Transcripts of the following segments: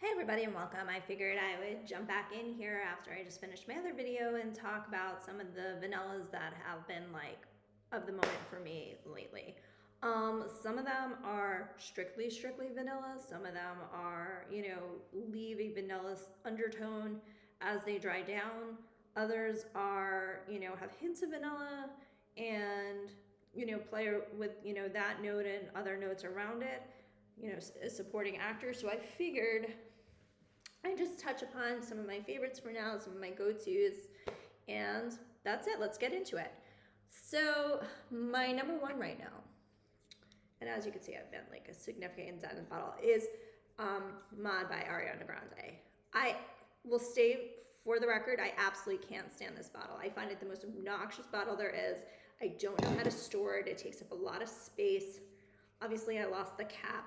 Hey everybody and welcome. I figured I would jump back in here after I just finished my other video and talk about some of the vanillas that have been like of the moment for me lately. Some of them are strictly vanilla. Some of them are, leave a vanilla undertone as they dry down. Others are, have hints of vanilla and, play with, that note and other notes around it, supporting actors. So I figured I just touch upon some of my favorites for now, some of my go-tos, and that's it. Let's get into it. So my number one right now, and as you can see, I've been like a significant dent in the bottle, is Mod by Ariana Grande. I will stay for the record, I absolutely can't stand this bottle. I find it the most obnoxious bottle there is. I don't know how to store it. It takes up a lot of space. Obviously, I lost the cap.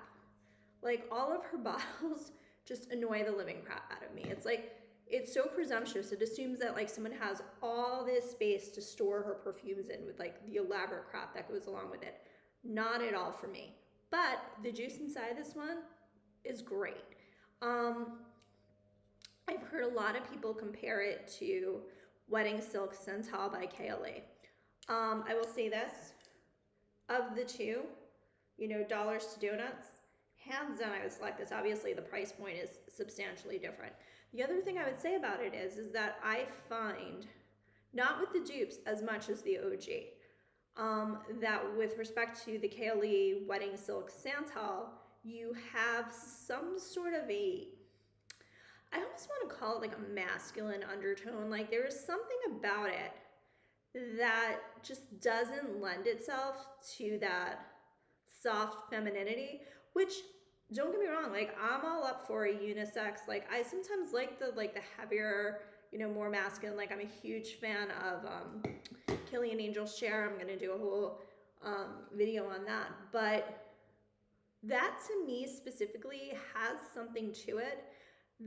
Like, all of her bottles just annoy the living crap out of me. It's like, it's so presumptuous. It assumes that like someone has all this space to store her perfumes in with like the elaborate crap that goes along with it. Not at all for me. But the juice inside this one is great. I've heard a lot of people compare it to Wedding Silk Sental by Kayali. I will say this, of the two, dollars to donuts, hands down I would select this. Obviously the price point is substantially different. The other thing I would say about it is that I find, not with the dupes as much as the OG, that with respect to the Kayali Wedding Silk Santal, you have some sort of I almost want to call it like a masculine undertone. Like there is something about it that just doesn't lend itself to that soft femininity, which, don't get me wrong, like I'm all up for a unisex. Like I sometimes like the heavier, more masculine. Like I'm a huge fan of Killian Angel's Share. I'm gonna do a whole video on that. But that to me specifically has something to it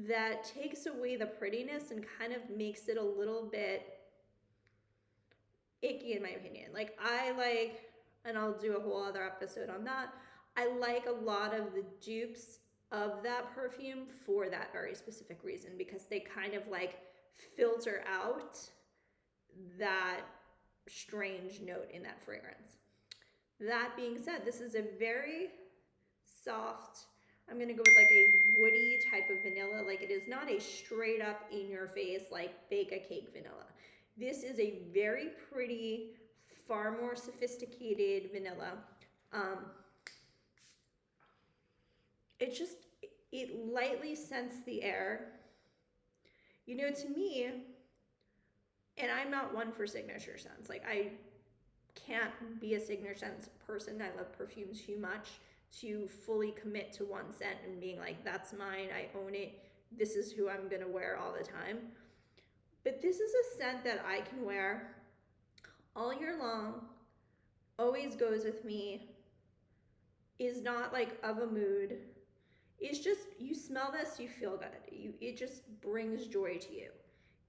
that takes away the prettiness and kind of makes it a little bit icky in my opinion. Like I like, and I'll do a whole other episode on that, I like a lot of the dupes of that perfume for that very specific reason, because they kind of like filter out that strange note in that fragrance. That being said, this is a very soft, I'm gonna go with like a woody type of vanilla. Like it is not a straight up in your face like bake a cake vanilla. This is a very pretty, far more sophisticated vanilla. It lightly scents the air. To me, and I'm not one for signature scents. Like I can't be a signature scents person. I love perfumes too much to fully commit to one scent and being like, that's mine, I own it, this is who I'm gonna wear all the time. But this is a scent that I can wear all year long, always goes with me, is not like of a mood. It's just, you smell this, you feel good. It just brings joy to you.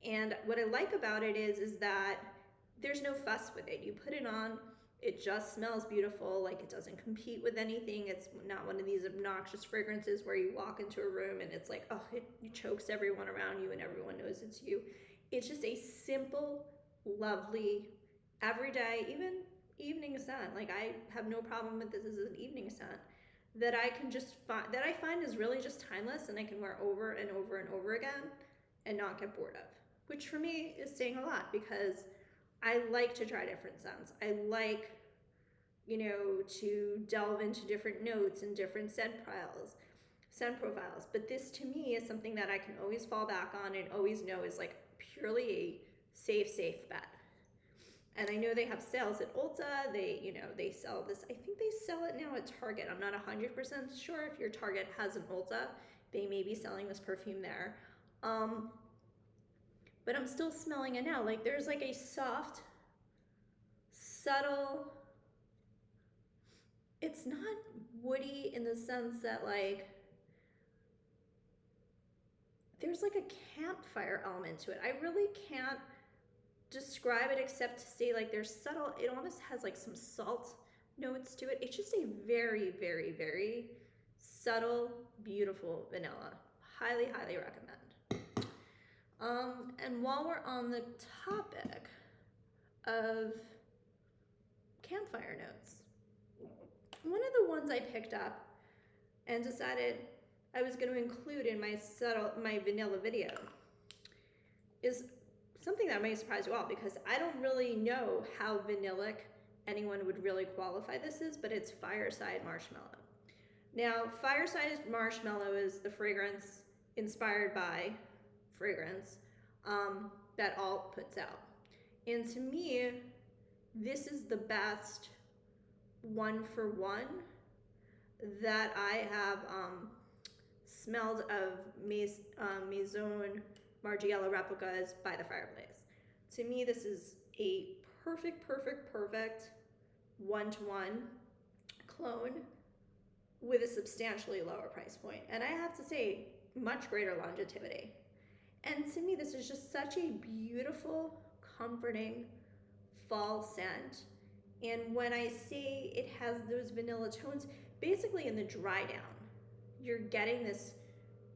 And what I like about it is that there's no fuss with it. You put it on, it just smells beautiful. Like it doesn't compete with anything. It's not one of these obnoxious fragrances where you walk into a room and it's like, oh, it chokes everyone around you and everyone knows it's you. It's just a simple, lovely, everyday, even evening scent. Like I have no problem with this as an evening scent that I can just find, that I find is really just timeless and I can wear over and over and over again and not get bored of, which for me is saying a lot because I like to try different scents. I like, to delve into different notes and different scent profiles. But this to me is something that I can always fall back on and always know is like purely a safe bet. And I know they have sales at Ulta. They sell this. I think they sell it now at Target. I'm not 100% sure if your Target has an Ulta. They may be selling this perfume there. But I'm still smelling it now. Like there's like a soft, subtle, it's not woody in the sense that like, there's like a campfire element to it. I really can't describe it except to say like there's subtle, it almost has like some salt notes to it. It's just a very, very, very subtle, beautiful vanilla. Highly, highly recommend. And while we're on the topic of campfire notes, one of the ones I picked up and decided I was going to include in my vanilla video is something that may surprise you all, because I don't really know how vanillic anyone would really qualify this as, but it's Fireside Marshmallow. Now, Fireside Marshmallow is the fragrance inspired by fragrance that Alt puts out. And to me, this is the best one-for-one that I have smelled of Maison Margiela replicas by the fireplace. To me, this is a perfect one-to-one clone with a substantially lower price point. And I have to say, much greater longevity. And to me, this is just such a beautiful, comforting fall scent. And when I say it has those vanilla tones, basically in the dry down, you're getting this,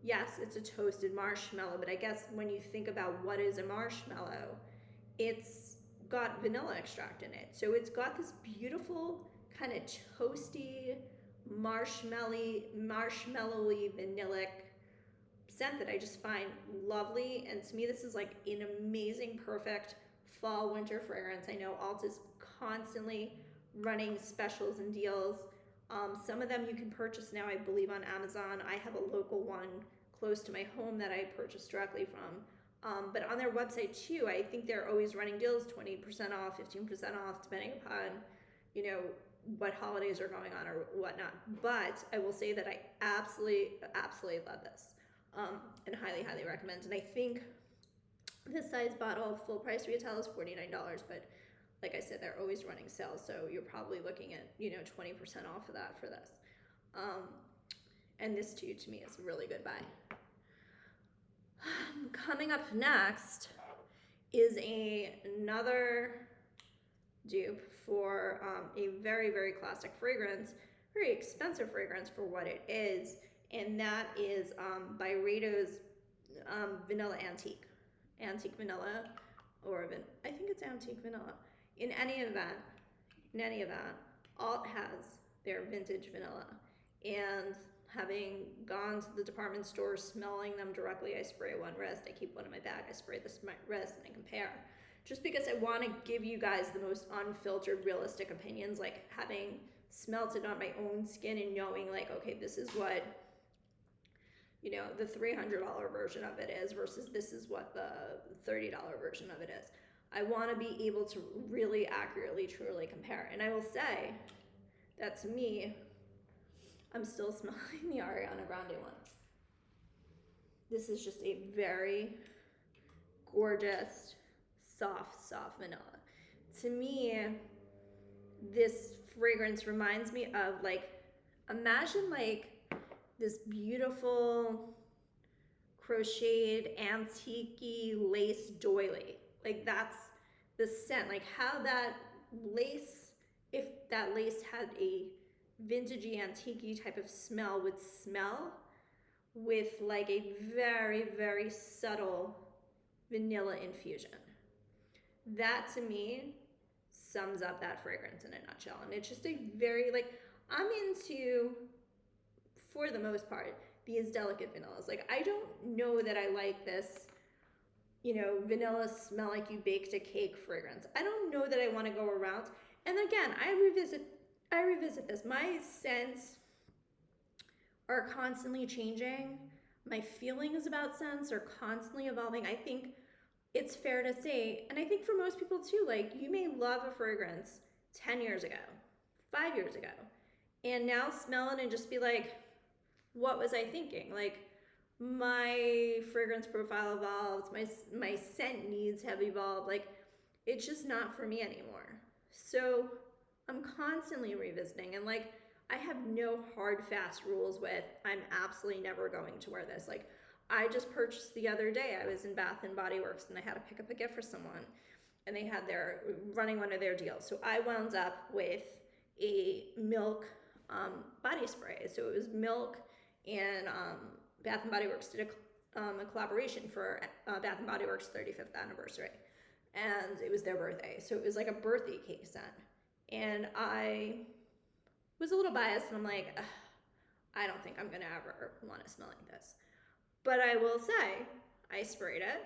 yes, it's a toasted marshmallow, but I guess when you think about what is a marshmallow, it's got vanilla extract in it. So it's got this beautiful kind of toasty, marshmallowy, vanillic scent that I just find lovely. And to me, this is like an amazing, perfect fall winter fragrance. I know Alt is constantly running specials and deals. Some of them you can purchase now, I believe, on Amazon. I have a local one close to my home that I purchased directly from. But on their website too, I think they're always running deals, 20% off, 15% off, depending upon, you know, what holidays are going on or whatnot. But I will say that I absolutely love this, and highly recommend. And I think this size bottle, full price retail, is $49, but like I said, they're always running sales, so you're probably looking at, you know, 20% off of that for this. And this too, to me, is a really good buy. Coming up next is another dupe for a very classic fragrance, very expensive fragrance for what it is, and that is Byredo's Vanilla Antique Vanilla, or I think it's Antique Vanilla. In any event, Alt has their vintage vanilla, and having gone to the department store, smelling them directly, I spray one wrist, I keep one in my bag, I spray this my wrist, and I compare. Just because I want to give you guys the most unfiltered, realistic opinions, like having smelt it on my own skin and knowing like, okay, this is what, you know, the $300 version of it is versus this is what the $30 version of it is. I want to be able to really accurately, truly compare. And I will say that to me, I'm still smelling the Ariana Grande one. This is just a very gorgeous, soft vanilla. To me, this fragrance reminds me of, like, imagine like this beautiful crocheted antique-y lace doily. Like, that's the scent. Like how that lace, if that lace had a vintagey, antique-y type of smell, would smell with like a very subtle vanilla infusion. That to me sums up that fragrance in a nutshell. And it's just a very, like, I'm into, for the most part, these delicate vanillas. Like, I don't know that I like this, you know, vanilla smell like you baked a cake fragrance. I don't know that I want to go around. And again, I revisit this. My scents are constantly changing. My feelings about scents are constantly evolving. I think it's fair to say, and I think for most people too, like, you may love a fragrance 10 years ago, 5 years ago, and now smell it and just be like, what was I thinking? Like, my fragrance profile evolved, my scent needs have evolved. Like, it's just not for me anymore. So I'm constantly revisiting, and like, I have no hard, fast rules with, I'm absolutely never going to wear this. Like, I just purchased the other day, I was in Bath and Body Works and I had to pick up a gift for someone, and they had running one of their deals. So I wound up with a milk body spray. So it was milk and Bath and Body Works did a collaboration for Bath and Body Works 35th anniversary, and it was their birthday, so it was like a birthday cake scent. And I was a little biased, and I'm like, I don't think I'm gonna ever want to smell like this. But I will say, I sprayed it,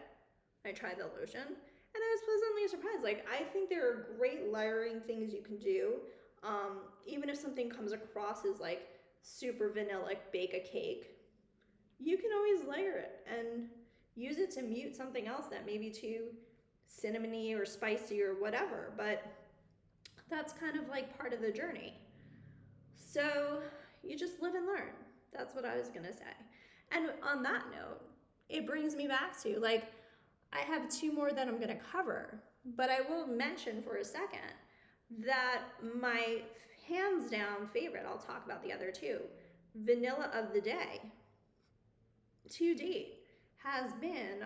I tried the lotion, and I was pleasantly surprised. Like, I think there are great layering things you can do. Even if something comes across as like super vanilla, like bake a cake, you can always layer it and use it to mute something else that may be too cinnamony or spicy or whatever. But that's kind of like part of the journey. So you just live and learn. That's what I was gonna say. And on that note, it brings me back to, like, I have two more that I'm gonna cover, but I will mention for a second that my hands down favorite, I'll talk about the other two, vanilla of the day to date has been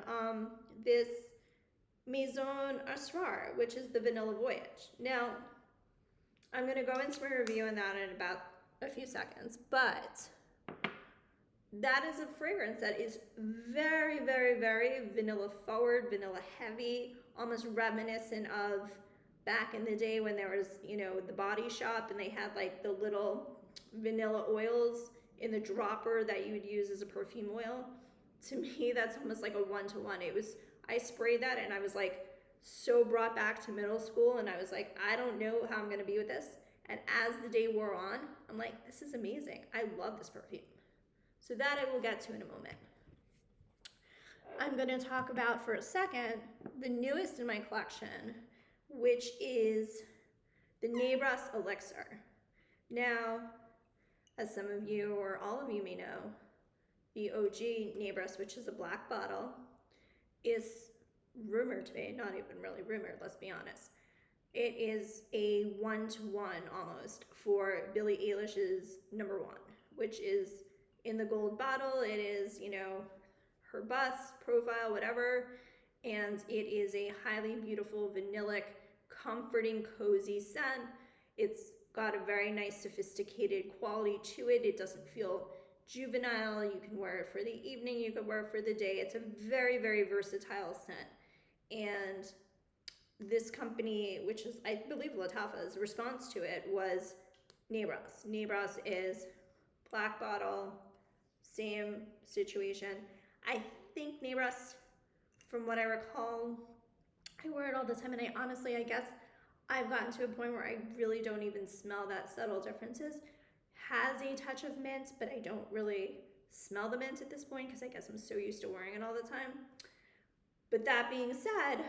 this Maison Asrar, which is the Vanilla Voyage. Now, I'm going to go into my review on that in about a few seconds, but that is a fragrance that is very, very, very vanilla forward, vanilla heavy, almost reminiscent of back in the day when there was, you know, the Body Shop and they had like the little vanilla oils in the dropper that you would use as a perfume oil. To me, that's almost like a one-to-one. It was, I sprayed that and I was like so brought back to middle school, and I was like, I don't know how I'm gonna be with this. And as the day wore on, I'm like, this is amazing. I love this perfume. So that I will get to in a moment. I'm gonna talk about for a second the newest in my collection, which is the Nebras Elixir. Now, as some of you or all of you may know, the OG Nebras, which is a black bottle, is rumored to be, not even really rumored, let's be honest. It is a one-to-one almost for Billie Eilish's number one, which is in the gold bottle. It is, you know, her bust, profile, whatever, and it is a highly beautiful, vanillic, comforting, cozy scent. It's got a very nice, sophisticated quality to it. It doesn't feel juvenile. You can wear it for the evening, you can wear it for the day. It's a very, very versatile scent. And this company, which is, I believe, Lattafa's response to it was Nebras. Nebras is black bottle, same situation. I think Nebras, from what I recall, I wear it all the time, and I guess I've gotten to a point where I really don't even smell that subtle differences. Has a touch of mint, but I don't really smell the mint at this point because I guess I'm so used to wearing it all the time. But that being said,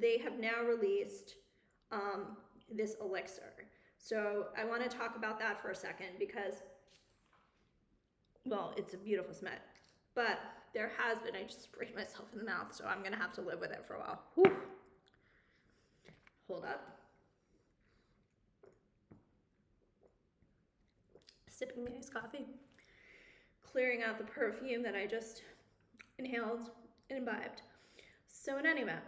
they have now released this elixir. So I want to talk about that for a second because, well, it's a beautiful smell. But there has been, I just sprayed myself in the mouth, so I'm going to have to live with it for a while. Whew. Hold up. Sipping my iced coffee. Clearing out the perfume that I just inhaled and imbibed. So in any event,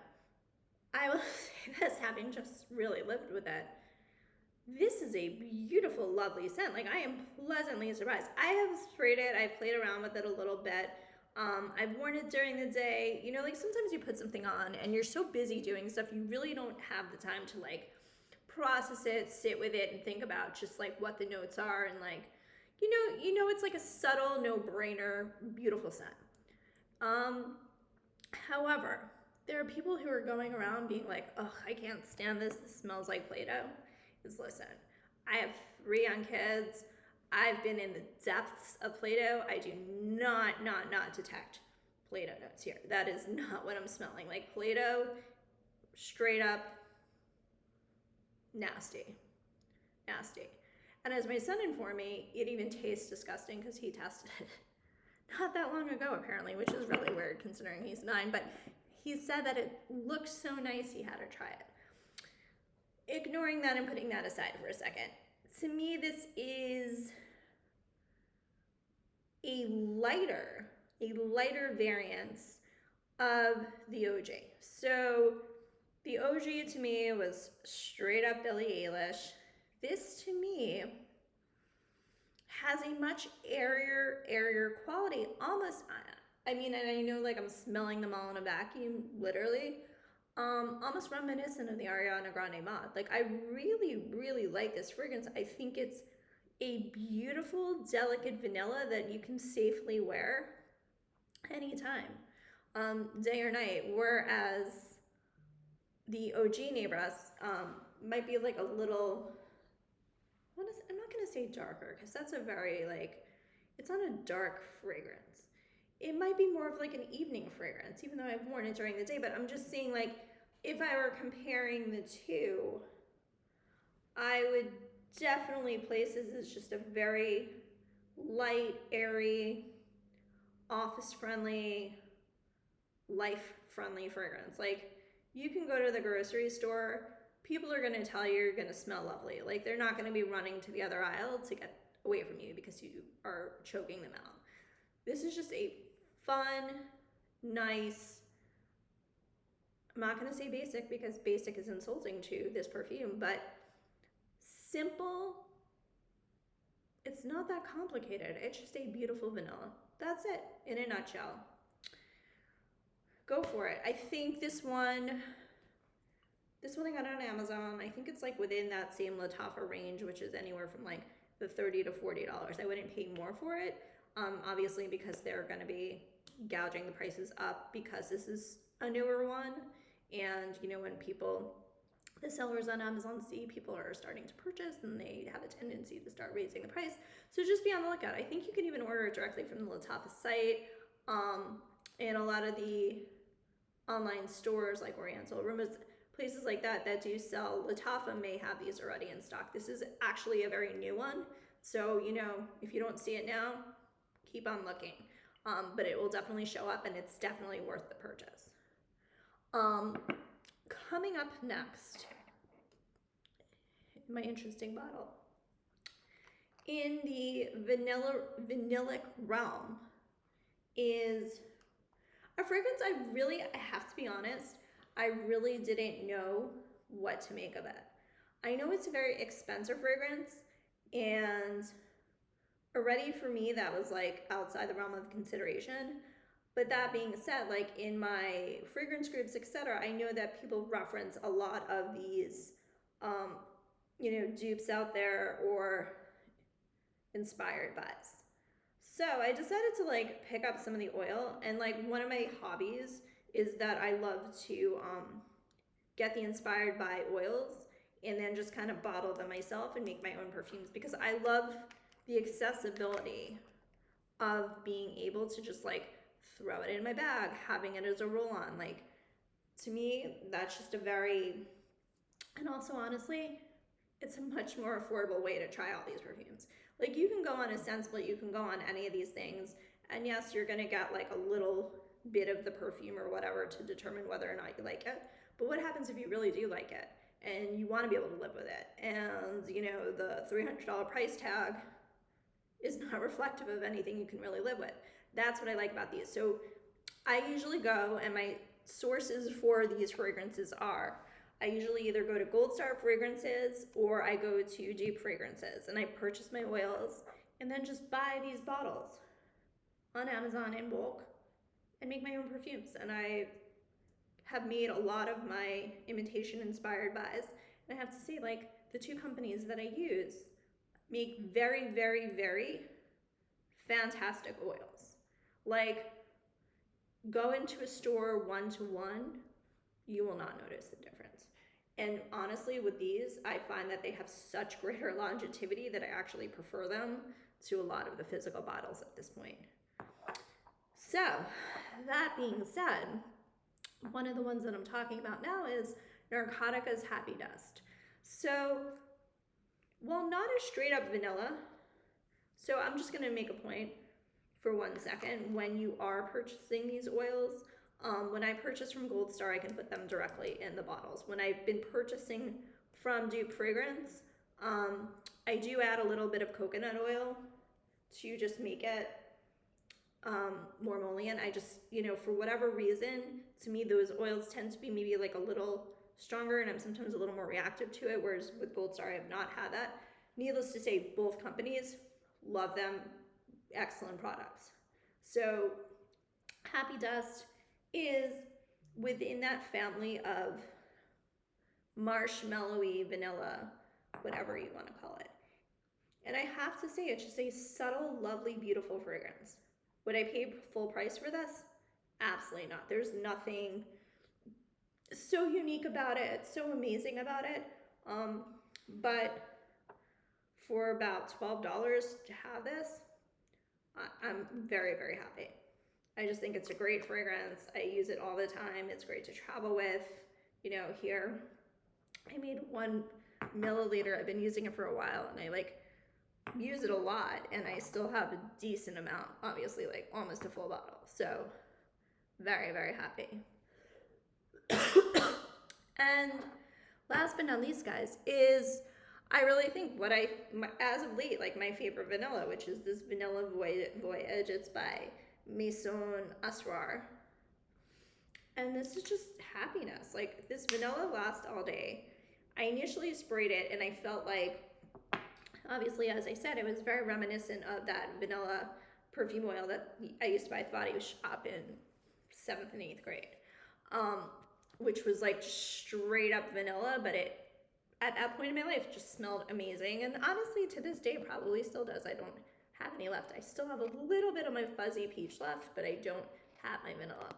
I will say this, having just really lived with it, this is a beautiful, lovely scent. Like, I am pleasantly surprised. I have sprayed it, I've played around with it a little bit. I've worn it during the day. You know, like sometimes you put something on and you're so busy doing stuff, you really don't have the time to like process it, sit with it, and think about just like what the notes are, and like, you know, it's like a subtle, no-brainer, beautiful scent. However, there are people who are going around being like, ugh, I can't stand this. This smells like Play-Doh. Listen, I have 3 young kids. I've been in the depths of Play-Doh. I do not detect Play-Doh notes here. That is not what I'm smelling. Like, Play-Doh, straight up, nasty. Nasty. And as my son informed me, it even tastes disgusting because he tested it not that long ago, apparently, which is really weird considering he's 9. But he said that it looked so nice he had to try it. Ignoring that and putting that aside for a second, to me this is a lighter variance of the OG. So the OG to me was straight up Billie Eilish. This to me has a much airier quality, almost, I mean, and I know like I'm smelling them all in a vacuum, literally, almost reminiscent of the Ariana Grande mod. Like, I really like this fragrance. I think it's a beautiful, delicate vanilla that you can safely wear anytime, day or night, whereas the OG Neighbors might be like a little, I'm not going to say darker, because that's a very, like, it's not a dark fragrance. It might be more of like an evening fragrance, even though I've worn it during the day, but I'm just saying, like, if I were comparing the two, I would definitely place this as just a very light, airy, office-friendly, life-friendly fragrance. Like, you can go to the grocery store, people are gonna tell you're gonna smell lovely. Like, they're not gonna be running to the other aisle to get away from you because you are choking them out. This is just a fun, nice, I'm not gonna say basic because basic is insulting to this perfume, but simple. It's not that complicated. It's just a beautiful vanilla. That's it in a nutshell. Go for it. I think this one I got on Amazon. I think it's like within that same Lattafa range, which is anywhere from like the $30 to $40. I wouldn't pay more for it, obviously, because they're going to be gouging the prices up because this is a newer one. And you know, when the sellers on Amazon see people are starting to purchase, and they have a tendency to start raising the price. So just be on the lookout. I think you can even order it directly from the Lattafa site, and a lot of the online stores like Oriental Aromas, places like that do sell Lattafa may have these already in stock. This is actually a very new one, so you know, if you don't see it now, keep on looking, but it will definitely show up, and it's definitely worth the purchase. Coming up next, my interesting bottle, in the vanillic realm, is a fragrance I have to be honest, I really didn't know what to make of it. I know it's a very expensive fragrance, and already for me that was like outside the realm of consideration. But that being said, like in my fragrance groups, etc., I know that people reference a lot of these, you know, dupes out there or inspired buys. So I decided to like pick up some of the oil, and like one of my hobbies is that I love to get the inspired by oils and then just kind of bottle them myself and make my own perfumes, because I love the accessibility of being able to just like throw it in my bag, having it as a roll-on. Like, to me, that's just a very, and also honestly, it's a much more affordable way to try all these perfumes. Like, you can go on a Sensible, you can go on any of these things, and yes, you're gonna get like a little bit of the perfume or whatever to determine whether or not you like it. But what happens if you really do like it and you want to be able to live with it, and you know, the $300 price tag is not reflective of anything you can really live with? That's what I like about these. So I usually go, and my sources for these fragrances are, I usually either go to Gold Star Fragrances or I go to Dupe Fragrances, and I purchase my oils and then just buy these bottles on Amazon in bulk and make my own perfumes. And I have made a lot of my imitation inspired buys, and I have to say, like, the two companies that I use make very fantastic oils. Like, go into a store one-to-one, you will not notice the difference. And honestly, with these, I find that they have such greater longevity that I actually prefer them to a lot of the physical bottles at this point. So, that being said, one of the ones that I'm talking about now is Narcotica's Happy Dust. So, while not a straight up vanilla, so I'm just gonna make a point for 1 second. When you are purchasing these oils, when I purchase from Gold Star, I can put them directly in the bottles. When I've been purchasing from Dupe Fragrance, I do add a little bit of coconut oil to just make it more emollient. I just, you know, for whatever reason, to me, those oils tend to be maybe like a little stronger, and I'm sometimes a little more reactive to it, whereas with Gold Star, I have not had that. Needless to say, both companies love them, excellent products. So Happy Dust is within that family of marshmallowy vanilla, whatever you want to call it. And I have to say, it's just a subtle, lovely, beautiful fragrance. Would I pay full price for this? Absolutely not. There's nothing so unique about it, so amazing about it. But for about $12 to have this, I'm very, very happy. I just think it's a great fragrance. I use it all the time. It's great to travel with. You know, here I made 1 milliliter. I've been using it for a while, and I like use it a lot, and I still have a decent amount, obviously, like almost a full bottle. So very, very happy. And last but not least, guys, is I really think as of late, like my favorite vanilla, which is this Vanilla Voyage. It's by Maison Asrar. And this is just happiness. Like, this vanilla lasts all day. I initially sprayed it, and I felt like, obviously, as I said, it was very reminiscent of that vanilla perfume oil that I used to buy at the Body Shop in 7th and 8th grade, which was like straight up vanilla, but it, at that point in my life, just smelled amazing. And honestly, to this day, probably still does. I don't have any left. I still have a little bit of my fuzzy peach left, but I don't have my vanilla.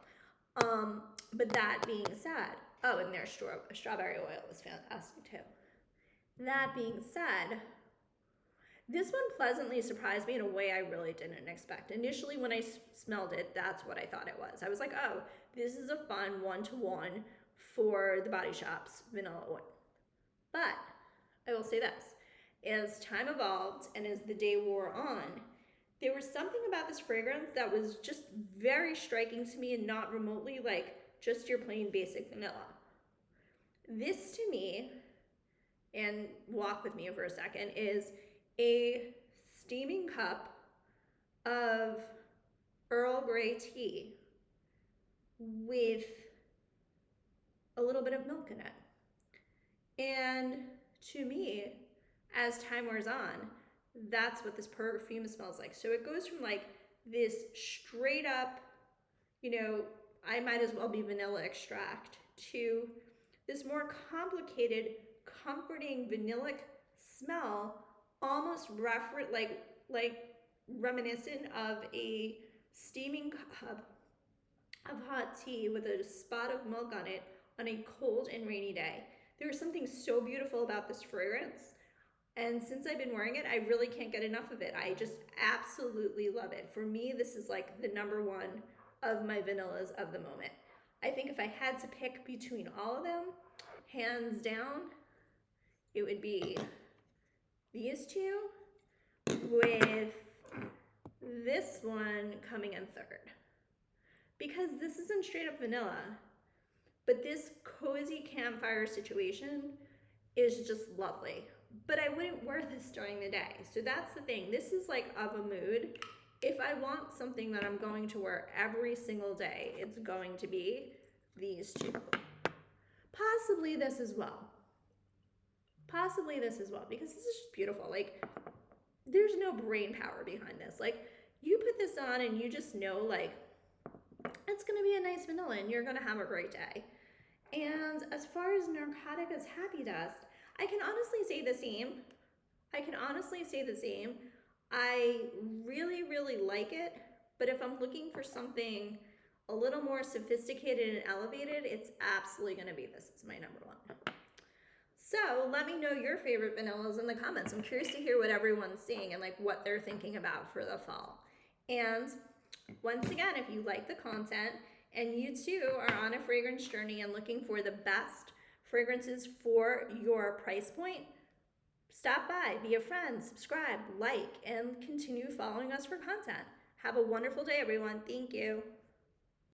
But that being said, oh, and their strawberry oil was fantastic too. That being said, this one pleasantly surprised me in a way I really didn't expect. Initially, when I smelled it, that's what I thought it was. I was like, oh, this is a fun one-to-one for the Body Shop's vanilla oil. But I will say this, as time evolved and as the day wore on, there was something about this fragrance that was just very striking to me and not remotely like just your plain basic vanilla. This to me, and walk with me for a second, is a steaming cup of Earl Grey tea with a little bit of milk in it. And to me, as time wears on, that's what this perfume smells like. So it goes from like this straight up, you know, I might as well be vanilla extract, to this more complicated, comforting vanillic smell, almost reminiscent of a steaming cup of hot tea with a spot of milk on it on a cold and rainy day. There's something so beautiful about this fragrance. And since I've been wearing it, I really can't get enough of it. I just absolutely love it. For me, this is like the number one of my vanillas of the moment. I think if I had to pick between all of them, hands down, it would be these two, with this one coming in third. Because this isn't straight up vanilla, but this cozy campfire situation is just lovely. But I wouldn't wear this during the day. So that's the thing. This is like of a mood. If I want something that I'm going to wear every single day, it's going to be these two. Possibly this as well. Possibly this as well, because this is just beautiful. Like, there's no brain power behind this. Like, you put this on and you just know, like, it's going to be a nice vanilla and you're going to have a great day. And as far as Narcotica's Happy Dust, I can honestly say the same. I really, really like it, but if I'm looking for something a little more sophisticated and elevated, it's absolutely going to be this. It's my number one. So let me know your favorite vanillas in the comments. I'm curious to hear what everyone's seeing and like what they're thinking about for the fall. And once again, if you like the content and you too are on a fragrance journey and looking for the best fragrances for your price point, stop by, be a friend, subscribe, like, and continue following us for content. Have a wonderful day, everyone. Thank you.